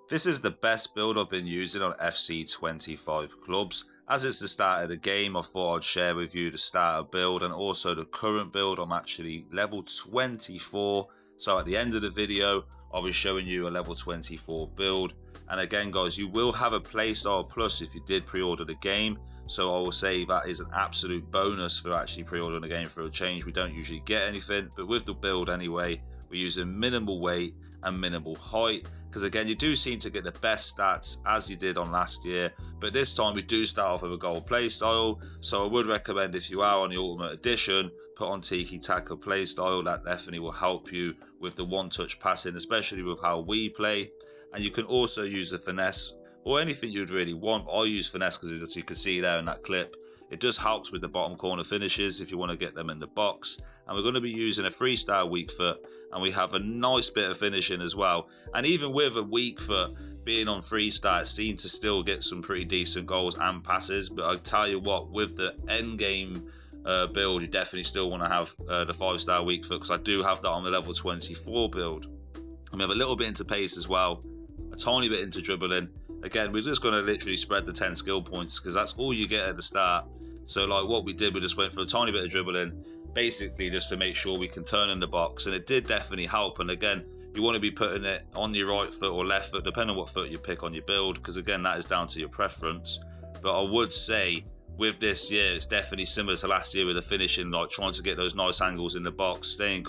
This is the best build I've been using on FC25 clubs. As it's the start of the game, I thought I'd share with you the starter build and also the current build. I'm actually level 24, so at the end of the video I'll be showing you a level 24 build. And again guys, you will have a playstyle plus if you did pre-order the game, so I will say that is an absolute bonus for actually pre-ordering the game for a change. We don't usually get anything, but with the build anyway, we're using minimal weight and minimal height, because again you do seem to get the best stats as you did on last year, but this time we do start off with a gold playstyle. So I would recommend, if you are on the Ultimate Edition, put on Tiki Taka playstyle. That definitely will help you with the one-touch passing, especially with how we play. And you can also use the finesse or anything you'd really want. I use finesse because, as you can see there in that clip, it does help with the bottom corner finishes if you want to get them in the box. And we're going to be using a 3-star weak foot, and we have a nice bit of finishing as well. And even with a weak foot being on 3-star, it seemed to still get some pretty decent goals and passes. But I tell you what, with the end game build, you definitely still want to have the 5-star weak foot, because I do have that on the level 24 build. And we have a little bit into pace as well, a tiny bit into dribbling. Again, we're just going to literally spread the 10 skill points, because that's all you get at the start. So like what we did, we just went for a tiny bit of dribbling, basically just to make sure we can turn in the box, and it did definitely help. And again, you want to be putting it on your right foot or left foot, depending on what foot you pick on your build, because again, that is down to your preference. But I would say with this year, it's definitely similar to last year with the finishing, like trying to get those nice angles in the box, staying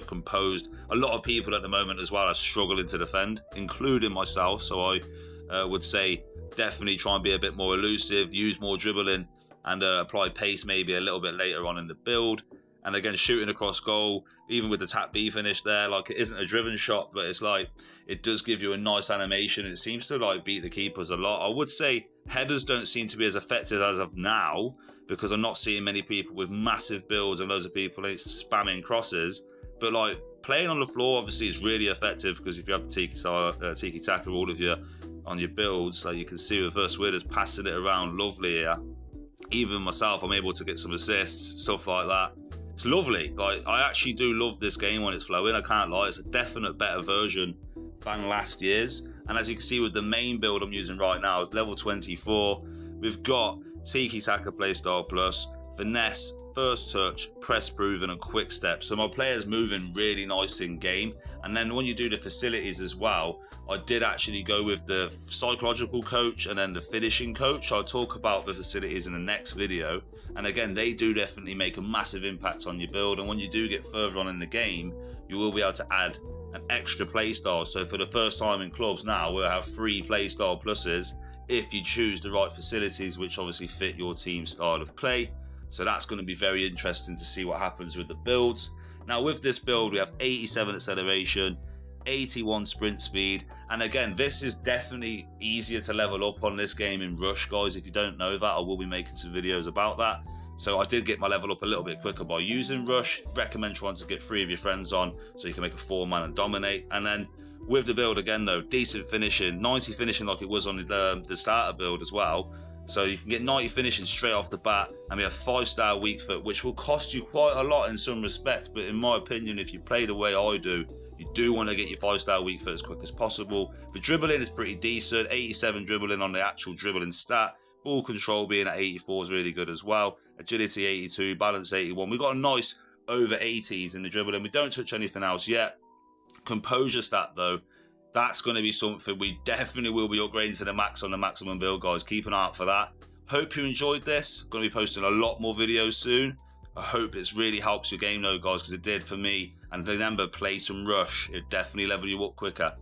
composed. A lot of people at the moment as well are struggling to defend, including myself. So I would say definitely try and be a bit more elusive, use more dribbling, and apply pace maybe a little bit later on in the build. And again, shooting across goal, even with the tap B finish there, like it isn't a driven shot, but it's like it does give you a nice animation. It seems to like beat the keepers a lot. I would say headers don't seem to be as effective as of now, because I'm not seeing many people with massive builds and loads of people spamming crosses. But like playing on the floor obviously is really effective, because if you have the Tiki Taka all of your on your builds, like you can see with us, we're just passing it around lovely here. Even myself, I'm able to get some assists, stuff like that. It's lovely. Like, I actually do love this game when it's flowing, I can't lie. It's a definite better version than last year's. And as you can see with the main build I'm using right now, it's level 24. We've got Tiki Taka playstyle plus, finesse, first touch, press proven, and quick step. So my player's moving really nice in game. And then when you do the facilities as well, I did actually go with the psychological coach and then the finishing coach. I'll talk about the facilities in the next video. And again, they do definitely make a massive impact on your build. And when you do get further on in the game, you will be able to add an extra playstyle. So for the first time in clubs now, we'll have 3 playstyle pluses if you choose the right facilities, which obviously fit your team's style of play. So that's going to be very interesting to see what happens with the builds. Now with this build, we have 87 acceleration, 81 sprint speed, and again, this is definitely easier to level up on this game in Rush, guys. If you don't know that, I will be making some videos about that. So I did get my level up a little bit quicker by using Rush. Recommend trying to get 3 of your friends on so you can make a 4-man and dominate. And then with the build again though, decent finishing, 90 finishing like it was on the starter build as well. So you can get 90 finishing straight off the bat, and we have 5-star weak foot, which will cost you quite a lot in some respects. But in my opinion, if you play the way I do, you do want to get your 5-star weak foot as quick as possible. The dribbling is pretty decent, 87 dribbling on the actual dribbling stat. Ball control being at 84 is really good as well. Agility 82, balance 81. We've got a nice over 80s in the dribbling. We don't touch anything else yet. Composure stat though, that's going to be something we definitely will be upgrading to the max on the maximum build, guys. Keep an eye out for that. Hope you enjoyed this. Going to be posting a lot more videos soon. I hope it really helps your game though, guys, because it did for me. And remember, play some Rush. It definitely level you up quicker.